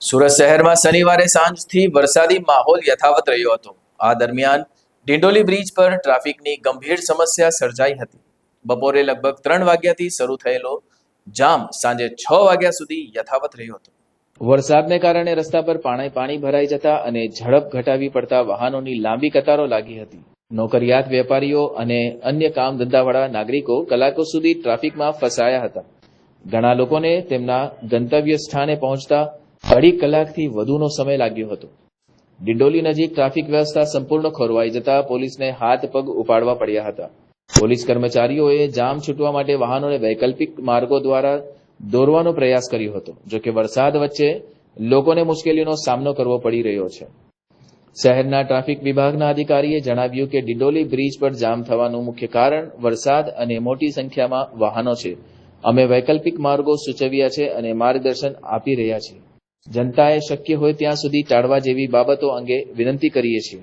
સુરત શહેરમાં શનિવારે સાંજથી વરસાદી માહોલ યથાવત રહ્યો હતો। આ દરમિયાન ડિંડોલી બ્રિજ પર ટ્રાફિકની ગંભીર સમસ્યા સર્જાઈ હતી। બપોરે લગભગ 3 વાગ્યાથી શરૂ થયેલો જામ સાંજે 6 વાગ્યા સુધી યથાવત રહ્યો હતો। વરસાદને કારણે રસ્તા પર પાણી ભરાઈ જતા અને ઝડપ ઘટાવી પડતા વાહનોની લાંબી કતારો લાગી હતી। નોકરિયાત વેપારીઓ અને અન્ય કામ ધંધાવાળા નાગરિકો કલાકો સુધી ટ્રાફિકમાં ફસાયા હતા। ઘણા લોકોને તેમના ગંતવ્ય સ્થાને પહોંચતા 2.5 કલાકથી વધુનો સમય લાગ્યો હતો। ડિંડોલી નજીક ટ્રાફિક વ્યવસ્થા સંપૂર્ણ ખોરવાઈ જતા પોલીસને હાથ પગ ઉપાડવા પડ્યા હતા। પોલીસ કર્મચારીઓએ જામ છૂટવા માટે વાહનોને વૈકલ્પિક માર્ગો દ્વારા દોરવાનો પ્રયાસ કર્યો હતો। જો કે વરસાદ વચ્ચે લોકોને મુશ્કેલીનો સામનો કરવો પડી રહ્યો છે। શહેરના ટ્રાફિક વિભાગના અધિકારીએ જણાવ્યું કે ડિંડોલી બ્રિજ પર જામ થવાનું મુખ્ય કારણ વરસાદ અને મોટી સંખ્યામાં વાહનો છે। અમે વૈકલ્પિક માર્ગો સૂચવ્યા છે અને માર્ગદર્શન આપી રહ્યા છીએ। જનતાએ શક્ય હોય ત્યાં સુધી ટાળવા જેવી બાબતો અંગે વિનંતી કરીએ છીએ।